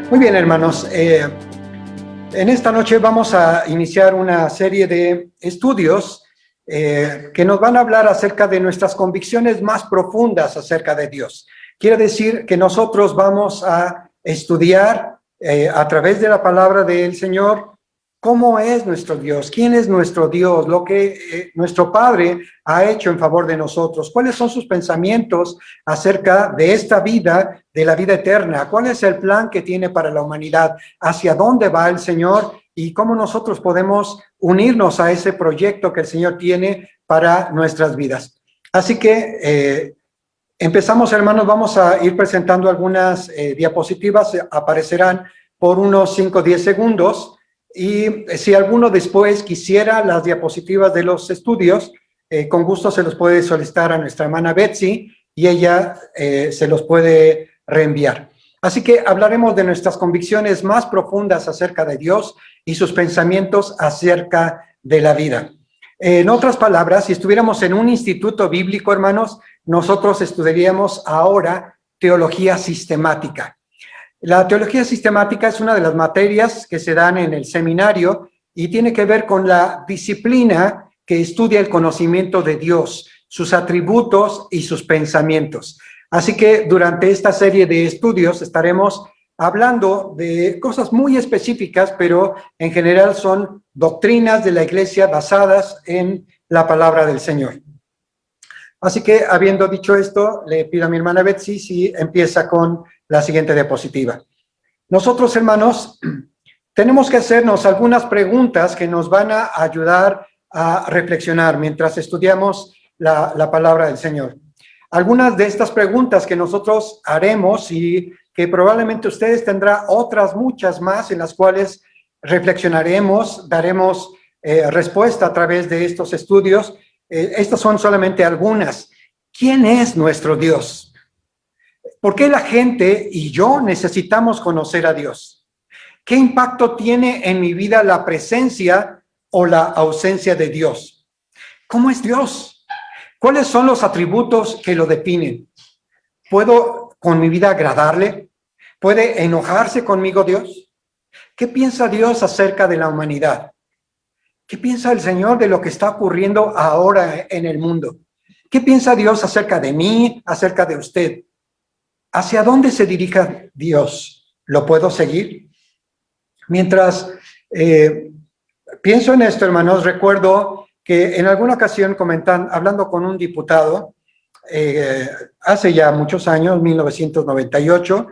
Muy bien, hermanos. En esta noche vamos a iniciar una serie de estudios que nos van a hablar acerca de nuestras convicciones más profundas acerca de Dios. Quiere decir que nosotros vamos a estudiar a través de la palabra del Señor cómo es nuestro Dios, quién es nuestro Dios, lo que nuestro Padre ha hecho en favor de nosotros, cuáles son sus pensamientos acerca de esta vida, de la vida eterna, cuál es el plan que tiene para la humanidad, hacia dónde va el Señor y cómo nosotros podemos unirnos a ese proyecto que el Señor tiene para nuestras vidas. Así que empezamos, hermanos. Vamos a ir presentando algunas diapositivas, aparecerán por unos 5 o 10 segundos. Y si alguno después quisiera las diapositivas de los estudios, con gusto se los puede solicitar a nuestra hermana Betsy y ella se los puede reenviar. Así que hablaremos de nuestras convicciones más profundas acerca de Dios y sus pensamientos acerca de la vida. En otras palabras, si estuviéramos en un instituto bíblico, hermanos, nosotros estudiaríamos ahora teología sistemática. La teología sistemática es una de las materias que se dan en el seminario y tiene que ver con la disciplina que estudia el conocimiento de Dios, sus atributos y sus pensamientos. Así que durante esta serie de estudios estaremos hablando de cosas muy específicas, pero en general son doctrinas de la Iglesia basadas en la palabra del Señor. Así que, habiendo dicho esto, le pido a mi hermana Betsy si empieza con la siguiente diapositiva. Nosotros, hermanos, tenemos que hacernos algunas preguntas que nos van a ayudar a reflexionar mientras estudiamos la palabra del Señor. Algunas de estas preguntas que nosotros haremos y que probablemente ustedes tendrán otras muchas más en las cuales reflexionaremos, daremos respuesta a través de estos estudios. Estas son solamente algunas. ¿Quién es nuestro Dios? ¿Por qué la gente y yo necesitamos conocer a Dios? ¿Qué impacto tiene en mi vida la presencia o la ausencia de Dios? ¿Cómo es Dios? ¿Cuáles son los atributos que lo definen? ¿Puedo con mi vida agradarle? ¿Puede enojarse conmigo Dios? ¿Qué piensa Dios acerca de la humanidad? ¿Qué piensa el Señor de lo que está ocurriendo ahora en el mundo? ¿Qué piensa Dios acerca de mí, acerca de usted? ¿Hacia dónde se dirige Dios? ¿Lo puedo seguir? Mientras pienso en esto, hermanos, recuerdo que en alguna ocasión hablando con un diputado, hace ya muchos años, 1998,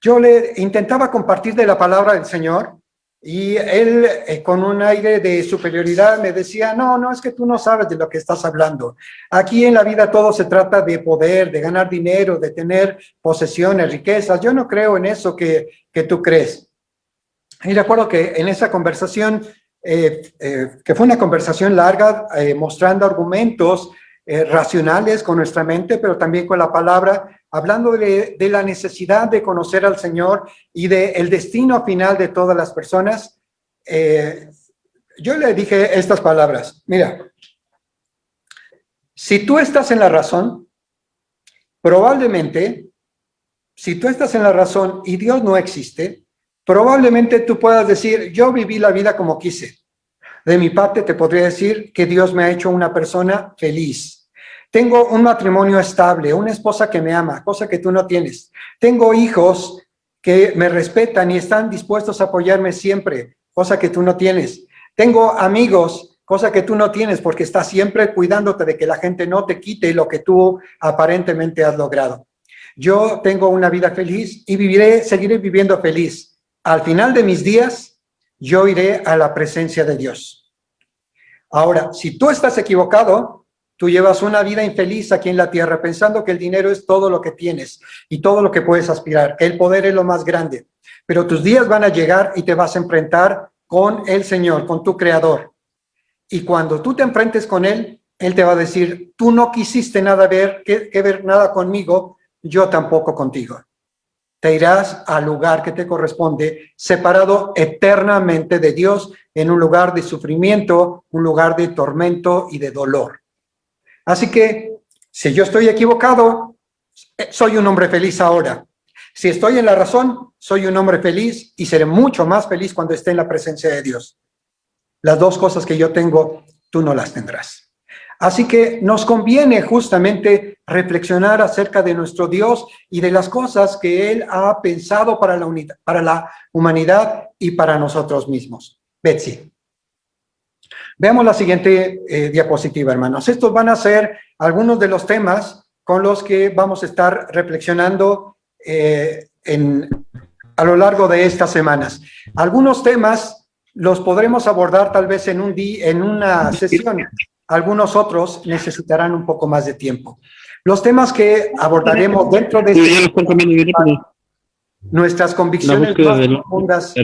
yo le intentaba compartir de la palabra del Señor. Y él, con un aire de superioridad, me decía, no, es que tú no sabes de lo que estás hablando. Aquí en la vida todo se trata de poder, de ganar dinero, de tener posesiones, riquezas. Yo no creo en eso que tú crees. Y recuerdo que en esa conversación, que fue una conversación larga, mostrando argumentos racionales con nuestra mente, pero también con la palabra, hablando de la necesidad de conocer al Señor y del destino final de todas las personas, yo le dije estas palabras: mira, si tú estás en la razón, probablemente, si tú estás en la razón y Dios no existe, probablemente tú puedas decir, yo viví la vida como quise. De mi parte te podría decir que Dios me ha hecho una persona feliz. Tengo un matrimonio estable, una esposa que me ama, cosa que tú no tienes. Tengo hijos que me respetan y están dispuestos a apoyarme siempre, cosa que tú no tienes. Tengo amigos, cosa que tú no tienes, porque estás siempre cuidándote de que la gente no te quite lo que tú aparentemente has logrado. Yo tengo una vida feliz y seguiré viviendo feliz. Al final de mis días, yo iré a la presencia de Dios. Ahora, si tú estás equivocado, tú llevas una vida infeliz aquí en la tierra, pensando que el dinero es todo lo que tienes y todo lo que puedes aspirar, que el poder es lo más grande. Pero tus días van a llegar y te vas a enfrentar con el Señor, con tu Creador. Y cuando tú te enfrentes con Él, Él te va a decir, tú no quisiste nada que ver nada conmigo, yo tampoco contigo. Te irás al lugar que te corresponde, separado eternamente de Dios, en un lugar de sufrimiento, un lugar de tormento y de dolor. Así que, si yo estoy equivocado, soy un hombre feliz ahora. Si estoy en la razón, soy un hombre feliz y seré mucho más feliz cuando esté en la presencia de Dios. Las dos cosas que yo tengo, tú no las tendrás. Así que nos conviene justamente reflexionar acerca de nuestro Dios y de las cosas que Él ha pensado para la humanidad y para nosotros mismos. Betsy. Veamos la siguiente diapositiva, hermanos. Estos van a ser algunos de los temas con los que vamos a estar reflexionando a lo largo de estas semanas. Algunos temas los podremos abordar tal vez en una sesión. Algunos otros necesitarán un poco más de tiempo. Los temas que abordaremos dentro de nuestras convicciones más profundas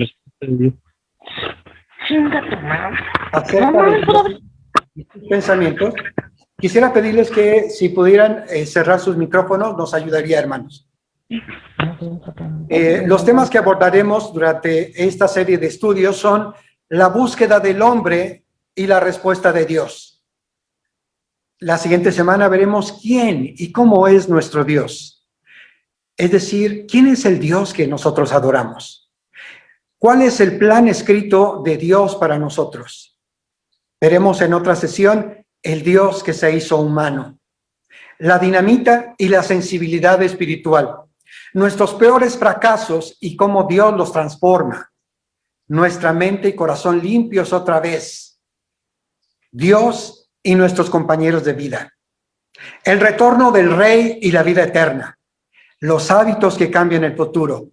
acerca de sus pensamientos. Quisiera pedirles que si pudieran cerrar sus micrófonos, nos ayudaría, hermanos. Los temas que abordaremos durante esta serie de estudios son la búsqueda del hombre y la respuesta de Dios. La siguiente semana veremos quién y cómo es nuestro Dios. Es decir, ¿quién es el Dios que nosotros adoramos? ¿Cuál es el plan escrito de Dios para nosotros? Veremos en otra sesión el Dios que se hizo humano, la dinamita y la sensibilidad espiritual, nuestros peores fracasos y cómo Dios los transforma, nuestra mente y corazón limpios otra vez, Dios y nuestros compañeros de vida, el retorno del Rey y la vida eterna, los hábitos que cambian el futuro,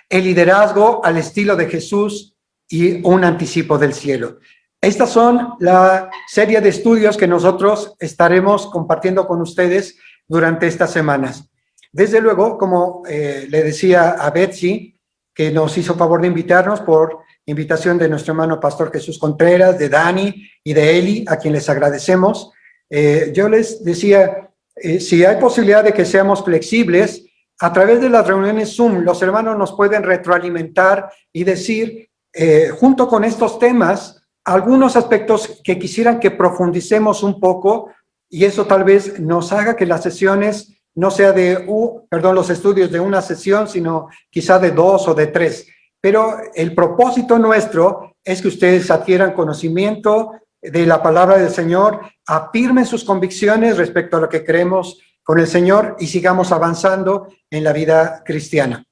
el liderazgo al estilo de Jesús y un anticipo del cielo. Estas son la serie de estudios que nosotros estaremos compartiendo con ustedes durante estas semanas. Desde luego, como le decía a Betsy, que nos hizo favor de invitarnos por invitación de nuestro hermano Pastor Jesús Contreras, de Dani y de Eli, a quien les agradecemos. Yo les decía, si hay posibilidad de que seamos flexibles, a través de las reuniones Zoom, los hermanos nos pueden retroalimentar y decir, junto con estos temas, algunos aspectos que quisieran que profundicemos un poco, y eso tal vez nos haga que las sesiones no sea los estudios de una sesión, sino quizá de 2 o de 3. Pero el propósito nuestro es que ustedes adquieran conocimiento de la palabra del Señor, afirmen sus convicciones respecto a lo que creemos con el Señor y sigamos avanzando en la vida cristiana.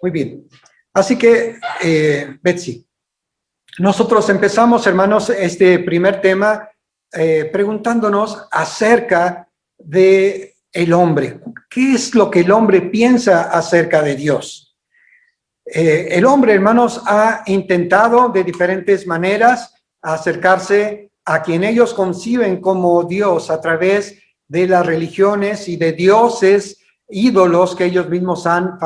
Muy bien. Así que, Betsy, nosotros empezamos, hermanos, este primer tema preguntándonos acerca de el hombre. ¿Qué es lo que el hombre piensa acerca de Dios? El hombre, hermanos, ha intentado de diferentes maneras acercarse a quien ellos conciben como Dios a través de las religiones y de dioses, ídolos que ellos mismos han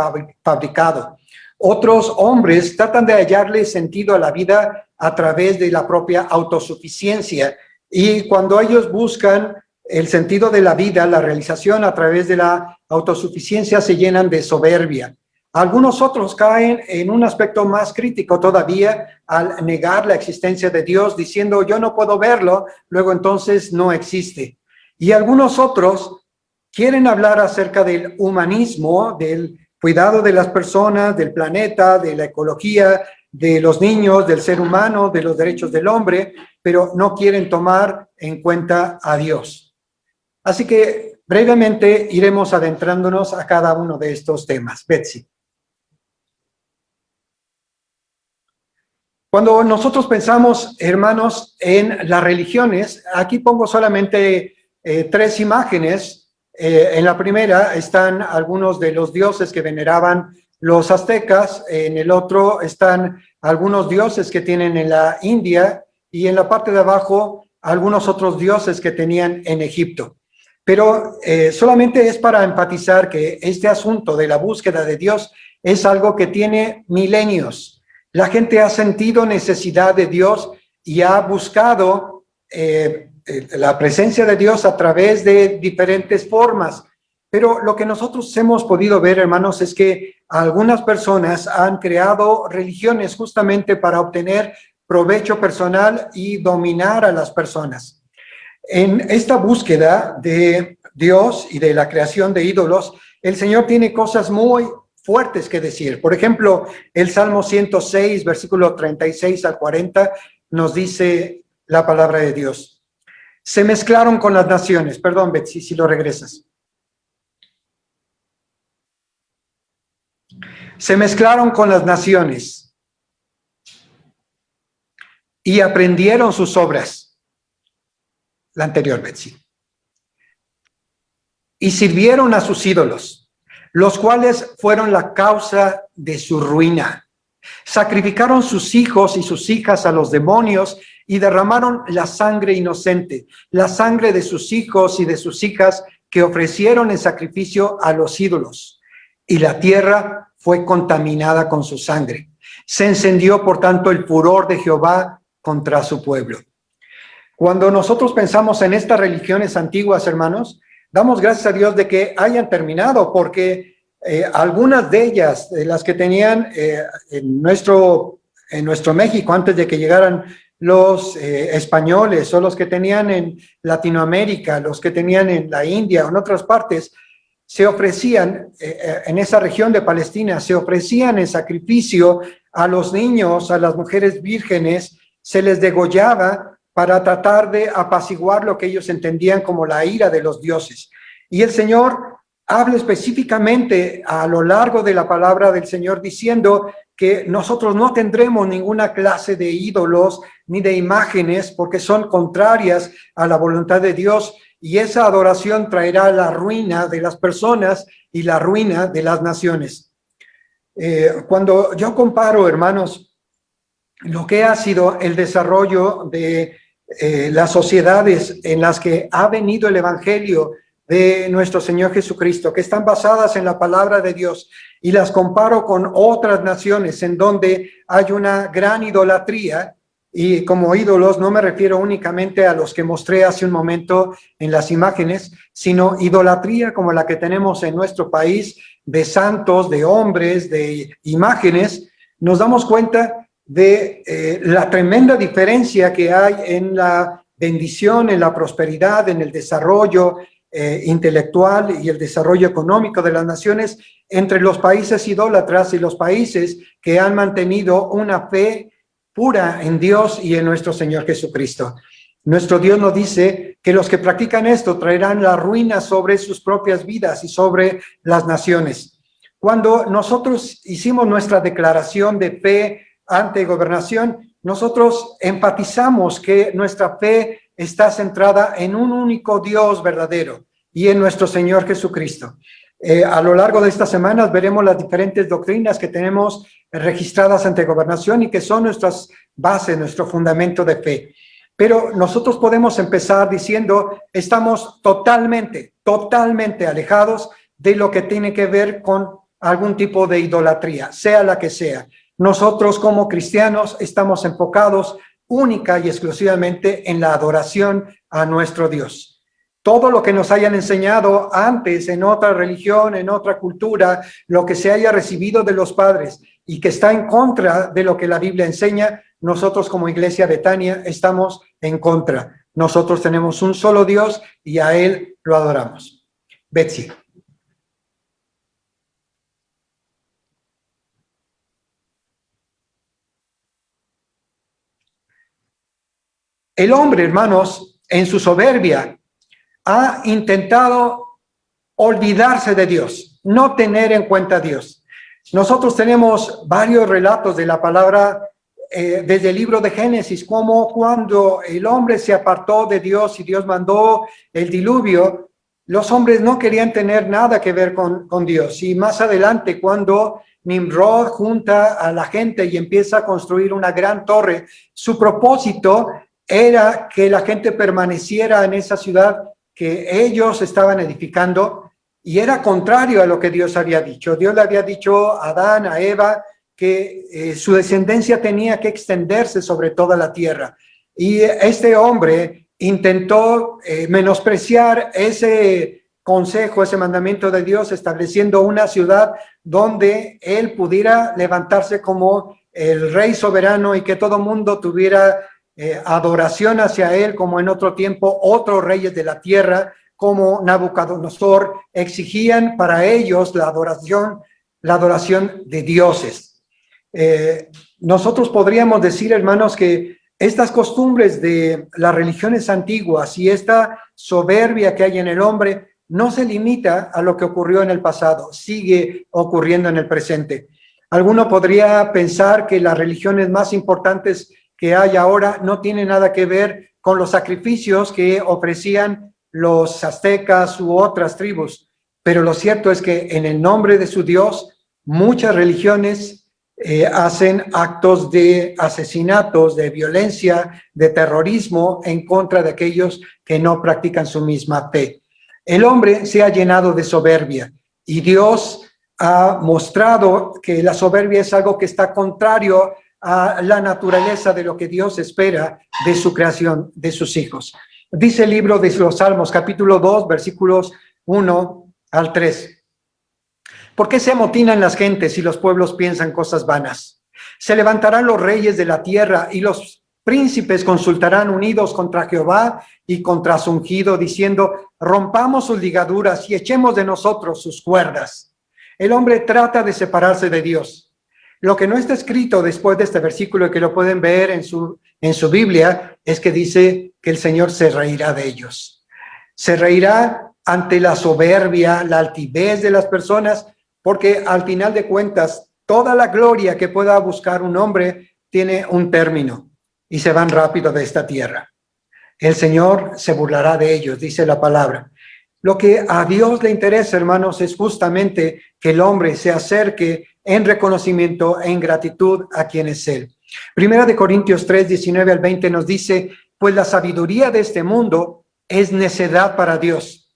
fabricado. Otros hombres tratan de hallarle sentido a la vida a través de la propia autosuficiencia, y cuando ellos buscan el sentido de la vida, la realización a través de la autosuficiencia, se llenan de soberbia. Algunos otros caen en un aspecto más crítico todavía al negar la existencia de Dios, diciendo yo no puedo verlo, luego entonces no existe. Y algunos otros quieren hablar acerca del humanismo, del cuidado de las personas, del planeta, de la ecología, de los niños, del ser humano, de los derechos del hombre, pero no quieren tomar en cuenta a Dios. Así que brevemente iremos adentrándonos a cada uno de estos temas. Betsy. Cuando nosotros pensamos, hermanos, en las religiones, aquí pongo solamente 3 imágenes. En la primera están algunos de los dioses que veneraban los aztecas, en el otro están algunos dioses que tienen en la India, y en la parte de abajo algunos otros dioses que tenían en Egipto. Pero solamente es para enfatizar que este asunto de la búsqueda de Dios es algo que tiene milenios. La gente ha sentido necesidad de Dios y ha buscado la presencia de Dios a través de diferentes formas. Pero lo que nosotros hemos podido ver, hermanos, es que algunas personas han creado religiones justamente para obtener provecho personal y dominar a las personas. En esta búsqueda de Dios y de la creación de ídolos, el Señor tiene cosas muy fuertes que decir. Por ejemplo, el Salmo 106, versículo 36 al 40, nos dice la palabra de Dios. Se mezclaron con las naciones. Perdón, Betsy, si lo regresas. Se mezclaron con las naciones y aprendieron sus obras. La anterior, Betsy. Y sirvieron a sus ídolos, los cuales fueron la causa de su ruina. Sacrificaron sus hijos y sus hijas a los demonios y derramaron la sangre inocente, la sangre de sus hijos y de sus hijas que ofrecieron en sacrificio a los ídolos. Y la tierra fue contaminada con su sangre. Se encendió, por tanto, el furor de Jehová contra su pueblo. Cuando nosotros pensamos en estas religiones antiguas, hermanos, damos gracias a Dios de que hayan terminado, porque algunas de ellas, las que tenían en nuestro México, antes de que llegaran los españoles, o los que tenían en Latinoamérica, los que tenían en la India o en otras partes, se ofrecían, en esa región de Palestina, se ofrecían en sacrificio a los niños, a las mujeres vírgenes, se les degollaba para tratar de apaciguar lo que ellos entendían como la ira de los dioses. Y el Señor habla específicamente a lo largo de la palabra del Señor diciendo que nosotros no tendremos ninguna clase de ídolos ni de imágenes porque son contrarias a la voluntad de Dios, y esa adoración traerá la ruina de las personas y la ruina de las naciones. Cuando yo comparo, hermanos, lo que ha sido el desarrollo de las sociedades en las que ha venido el evangelio de nuestro Señor Jesucristo, que están basadas en la palabra de Dios, y las comparo con otras naciones en donde hay una gran idolatría, y como ídolos no me refiero únicamente a los que mostré hace un momento en las imágenes, sino idolatría como la que tenemos en nuestro país, de santos, de hombres, de imágenes. Nos damos cuenta de la tremenda diferencia que hay en la bendición, en la prosperidad, en el desarrollo intelectual y el desarrollo económico de las naciones entre los países idólatras y los países que han mantenido una fe pura en Dios y en nuestro Señor Jesucristo. Nuestro Dios nos dice que los que practican esto traerán la ruina sobre sus propias vidas y sobre las naciones. Cuando nosotros hicimos nuestra declaración de fe ante gobernación, nosotros enfatizamos que nuestra fe está centrada en un único Dios verdadero y en nuestro Señor Jesucristo. A lo largo de estas semanas veremos las diferentes doctrinas que tenemos registradas ante gobernación y que son nuestras bases, nuestro fundamento de fe. Pero nosotros podemos empezar diciendo, estamos totalmente alejados de lo que tiene que ver con algún tipo de idolatría, sea la que sea. Nosotros como cristianos estamos enfocados única y exclusivamente en la adoración a nuestro Dios. Todo lo que nos hayan enseñado antes en otra religión, en otra cultura, lo que se haya recibido de los padres y que está en contra de lo que la Biblia enseña, nosotros como Iglesia Betania estamos en contra. Nosotros tenemos un solo Dios y a Él lo adoramos. Betsy. El hombre, hermanos, en su soberbia, ha intentado olvidarse de Dios, no tener en cuenta a Dios. Nosotros tenemos varios relatos de la palabra desde el libro de Génesis, como cuando el hombre se apartó de Dios y Dios mandó el diluvio, los hombres no querían tener nada que ver con Dios. Y más adelante, cuando Nimrod junta a la gente y empieza a construir una gran torre, su propósito era que la gente permaneciera en esa ciudad que ellos estaban edificando, y era contrario a lo que Dios había dicho. Dios le había dicho a Adán, a Eva, que su descendencia tenía que extenderse sobre toda la tierra. Y este hombre intentó menospreciar ese consejo, ese mandamiento de Dios, estableciendo una ciudad donde él pudiera levantarse como el rey soberano y que todo mundo tuviera adoración hacia él, como en otro tiempo otros reyes de la tierra, como Nabucodonosor, exigían para ellos la adoración la adoración de dioses. Nosotros podríamos decir, hermanos, que estas costumbres de las religiones antiguas y esta soberbia que hay en el hombre no se limita a lo que ocurrió en el pasado, sigue ocurriendo en el presente. Alguno podría pensar que las religiones más importantes que hay ahora no tienen nada que ver con los sacrificios que ofrecían los aztecas u otras tribus, pero lo cierto es que en el nombre de su Dios, muchas religiones hacen actos de asesinatos, de violencia, de terrorismo en contra de aquellos que no practican su misma fe. El hombre se ha llenado de soberbia y Dios ha mostrado que la soberbia es algo que está contrario a la naturaleza de lo que Dios espera de su creación, de sus hijos. Dice el libro de los Salmos, capítulo 2, versículos 1 al 3. ¿Por qué se amotinan las gentes y los pueblos piensan cosas vanas? Se levantarán los reyes de la tierra y los príncipes consultarán unidos contra Jehová y contra su ungido, diciendo, rompamos sus ligaduras y echemos de nosotros sus cuerdas. El hombre trata de separarse de Dios. Lo que no está escrito después de este versículo y que lo pueden ver en su Biblia es que dice que el Señor se reirá de ellos. Se reirá ante la soberbia, la altivez de las personas, porque al final de cuentas, toda la gloria que pueda buscar un hombre tiene un término y se van rápido de esta tierra. El Señor se burlará de ellos, dice la palabra. Lo que a Dios le interesa, hermanos, es justamente que el hombre se acerque en reconocimiento, en gratitud a quien es Él. Primera de Corintios 3, 19 al 20 nos dice, pues la sabiduría de este mundo es necedad para Dios.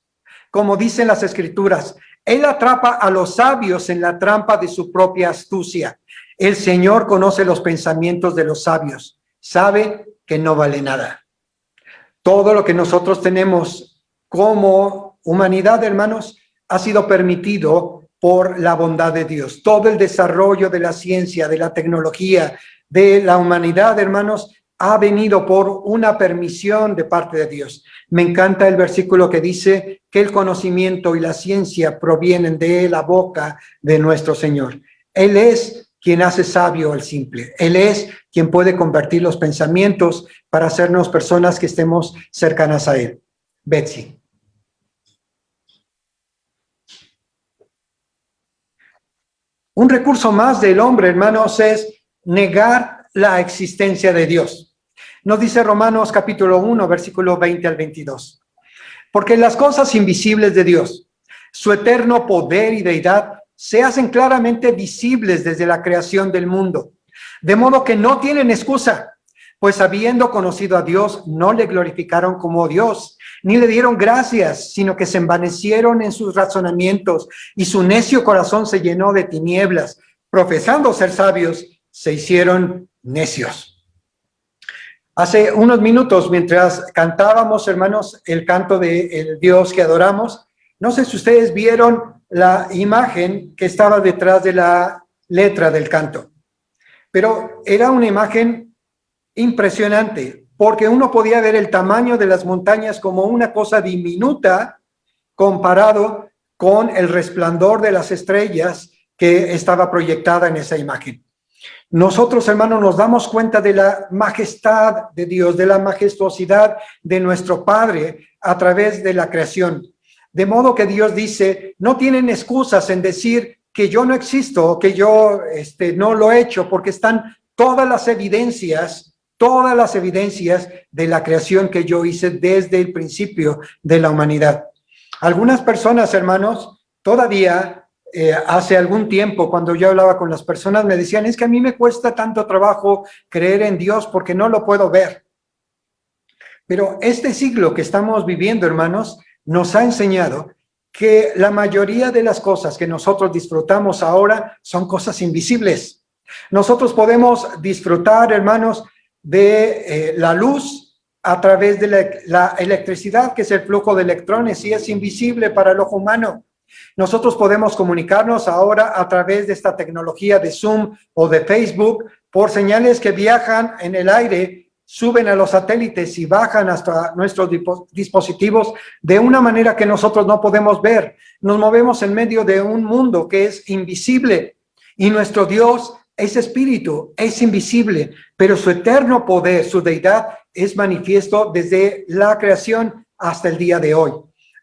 Como dicen las Escrituras, Él atrapa a los sabios en la trampa de su propia astucia. El Señor conoce los pensamientos de los sabios, sabe que no vale nada. Todo lo que nosotros tenemos como humanidad, hermanos, ha sido permitido por la bondad de Dios. Todo el desarrollo de la ciencia, de la tecnología, de la humanidad, hermanos, ha venido por una permisión de parte de Dios. Me encanta el versículo que dice que el conocimiento y la ciencia provienen de la boca de nuestro Señor. Él es quien hace sabio al simple. Él es quien puede convertir los pensamientos para hacernos personas que estemos cercanas a Él. Betsy. Un recurso más del hombre, hermanos, es negar la existencia de Dios. Nos dice Romanos capítulo 1, versículo 20 al 22. Porque las cosas invisibles de Dios, su eterno poder y deidad, se hacen claramente visibles desde la creación del mundo, de modo que no tienen excusa, pues habiendo conocido a Dios, no le glorificaron como Dios, ni le dieron gracias, sino que se envanecieron en sus razonamientos, y su necio corazón se llenó de tinieblas. Profesando ser sabios, se hicieron necios. Hace unos minutos, mientras cantábamos, hermanos, el canto del Dios que adoramos, no sé si ustedes vieron la imagen que estaba detrás de la letra del canto, pero era una imagen impresionante, porque uno podía ver el tamaño de las montañas como una cosa diminuta comparado con el resplandor de las estrellas que estaba proyectada en esa imagen. Nosotros, hermanos, nos damos cuenta de la majestad de Dios, de la majestuosidad de nuestro Padre a través de la creación. De modo que Dios dice, no tienen excusas en decir que yo no existo o que yo no lo he hecho, porque están todas las evidencias de la creación que yo hice desde el principio de la humanidad. Algunas personas, hermanos, todavía hace algún tiempo, cuando yo hablaba con las personas, me decían, es que a mí me cuesta tanto trabajo creer en Dios porque no lo puedo ver. Pero este siglo que estamos viviendo, hermanos, nos ha enseñado que la mayoría de las cosas que nosotros disfrutamos ahora son cosas invisibles. Nosotros podemos disfrutar, hermanos, de la luz a través de la electricidad, que es el flujo de electrones, y es invisible para el ojo humano. Nosotros podemos comunicarnos ahora a través de esta tecnología de Zoom o de Facebook por señales que viajan en el aire suben a los satélites y bajan hasta nuestros dispositivos de una manera que nosotros no podemos ver. Nos movemos en medio de un mundo que es invisible y nuestro Dios es espíritu, es invisible, pero su eterno poder, su deidad, es manifiesto desde la creación hasta el día de hoy.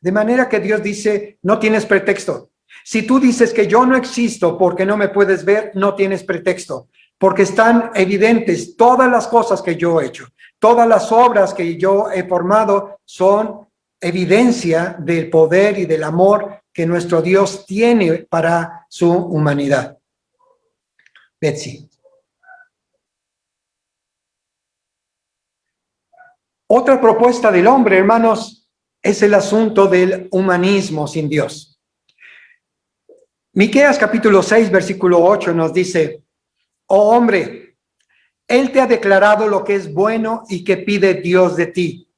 De manera que Dios dice, no tienes pretexto. Si tú dices que yo no existo porque no me puedes ver, no tienes pretexto, porque están evidentes todas las cosas que yo he hecho. Todas las obras que yo he formado son evidencia del poder y del amor que nuestro Dios tiene para su humanidad. Betsy. Otra propuesta del hombre, hermanos, es el asunto del humanismo sin Dios. Miqueas capítulo 6, versículo 8 nos dice, oh hombre, Él te ha declarado lo que es bueno y que pide Dios de ti.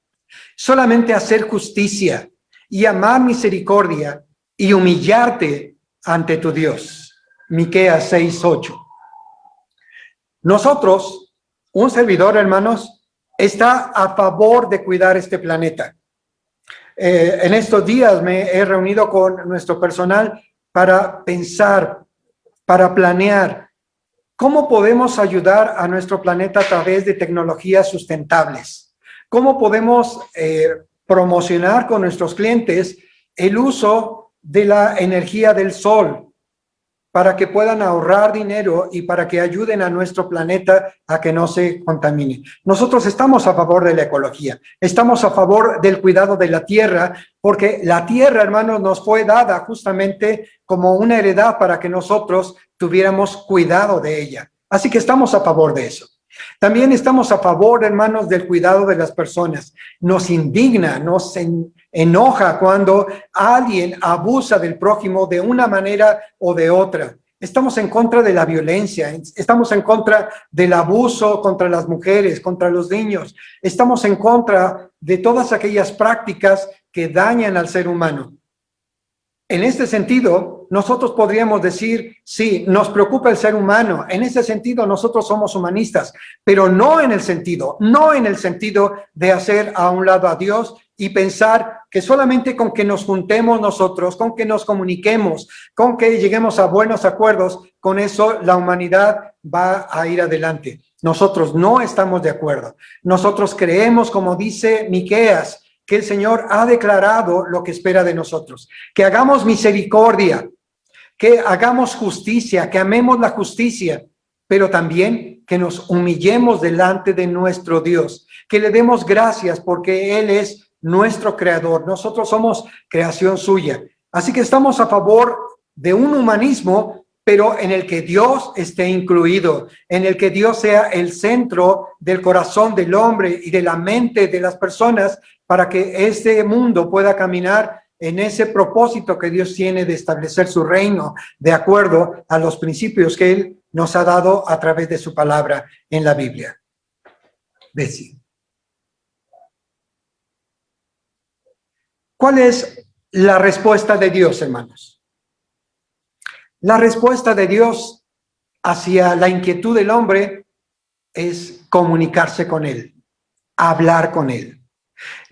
Solamente hacer justicia y amar misericordia y humillarte ante tu Dios. Miqueas 6, 8. Nosotros, un servidor, hermanos, está a favor de cuidar este planeta. En estos días me he reunido con nuestro personal para pensar, para planear cómo podemos ayudar a nuestro planeta a través de tecnologías sustentables. Cómo podemos promocionar con nuestros clientes el uso de la energía del sol para que puedan ahorrar dinero y para que ayuden a nuestro planeta a que no se contamine. Nosotros estamos a favor de la ecología, estamos a favor del cuidado de la tierra, porque la tierra, hermanos, nos fue dada justamente como una heredad para que nosotros tuviéramos cuidado de ella. Así que estamos a favor de eso. También estamos a favor, hermanos, del cuidado de las personas. Nos indigna, nos enoja cuando alguien abusa del prójimo de una manera o de otra. Estamos en contra de la violencia, estamos en contra del abuso contra las mujeres, contra los niños. Estamos en contra de todas aquellas prácticas que dañan al ser humano. En este sentido, nosotros podríamos decir, sí, nos preocupa el ser humano. En ese sentido, nosotros somos humanistas, pero no en el sentido de hacer a un lado a Dios y pensar que solamente con que nos juntemos nosotros, con que nos comuniquemos, con que lleguemos a buenos acuerdos, con eso la humanidad va a ir adelante. Nosotros no estamos de acuerdo. Nosotros creemos, como dice Miqueas, que el Señor ha declarado lo que espera de nosotros, que hagamos misericordia, que hagamos justicia, que amemos la justicia, pero también que nos humillemos delante de nuestro Dios, que le demos gracias porque Él es nuestro creador, nosotros somos creación suya. Así que estamos a favor de un humanismo, pero en el que Dios esté incluido, en el que Dios sea el centro del corazón del hombre y de la mente de las personas, para que este mundo pueda caminar en ese propósito que Dios tiene de establecer su reino de acuerdo a los principios que Él nos ha dado a través de su palabra en la Biblia. Bessie. ¿Cuál es la respuesta de Dios, hermanos? La respuesta de Dios hacia la inquietud del hombre es comunicarse con Él, hablar con Él.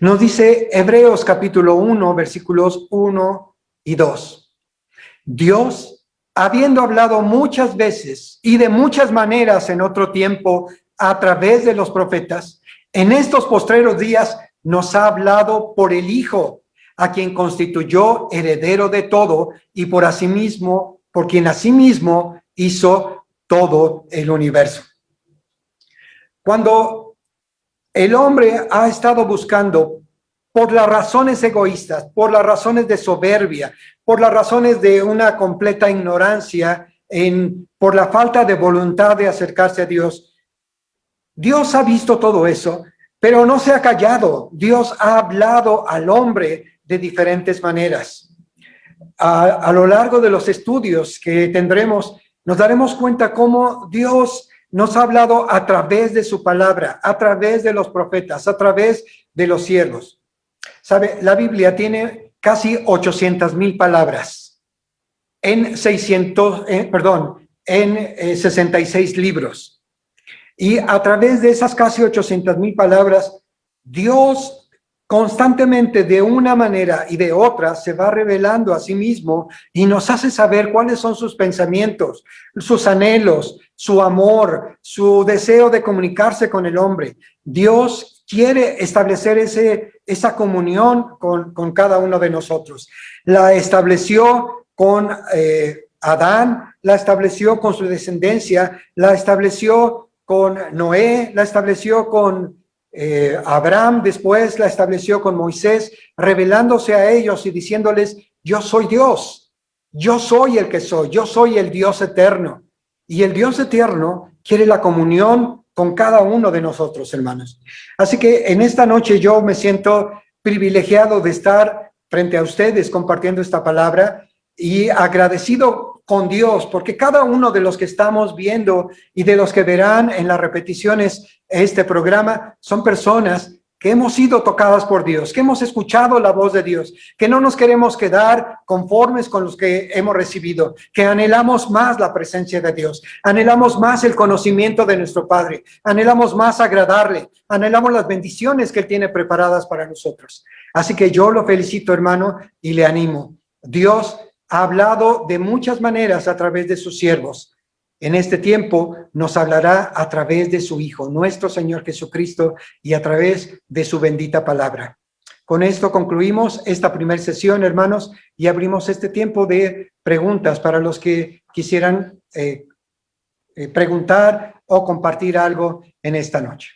Nos dice Hebreos capítulo 1, versículos 1 y 2. Dios, habiendo hablado muchas veces y de muchas maneras en otro tiempo a través de los profetas, en estos postreros días nos ha hablado por el Hijo, a quien constituyó heredero de todo y por quien asimismo hizo todo el universo. Cuando el hombre ha estado buscando, por las razones egoístas, por las razones de soberbia, por las razones de una completa ignorancia, por la falta de voluntad de acercarse a Dios. Dios ha visto todo eso, pero no se ha callado. Dios ha hablado al hombre de diferentes maneras. A lo largo de los estudios que tendremos, nos daremos cuenta cómo Dios nos ha hablado a través de su palabra, a través de los profetas, a través de los siervos. ¿Sabe? La Biblia tiene casi 800,000 palabras en 66 libros. Y a través de esas casi 800,000 palabras, Dios constantemente, de una manera y de otra, se va revelando a sí mismo y nos hace saber cuáles son sus pensamientos, sus anhelos, su amor, su deseo de comunicarse con el hombre. Dios quiere establecer esa comunión con cada uno de nosotros. La estableció con Adán, la estableció con su descendencia, la estableció con Noé, la estableció con Abraham, después la estableció con Moisés, revelándose a ellos y diciéndoles: yo soy Dios, yo soy el que soy, yo soy el Dios eterno. Y el Dios eterno quiere la comunión con cada uno de nosotros, hermanos. Así que en esta noche yo me siento privilegiado de estar frente a ustedes compartiendo esta palabra y agradecido con Dios, porque cada uno de los que estamos viendo y de los que verán en las repeticiones este programa son personas que hemos sido tocadas por Dios, que hemos escuchado la voz de Dios, que no nos queremos quedar conformes con los que hemos recibido, que anhelamos más la presencia de Dios, anhelamos más el conocimiento de nuestro Padre, anhelamos más agradarle, anhelamos las bendiciones que Él tiene preparadas para nosotros. Así que yo lo felicito, hermano, y le animo. Dios ha hablado de muchas maneras a través de sus siervos. En este tiempo nos hablará a través de su Hijo, nuestro Señor Jesucristo, y a través de su bendita palabra. Con esto concluimos esta primera sesión, hermanos, y abrimos este tiempo de preguntas para los que quisieran preguntar o compartir algo en esta noche.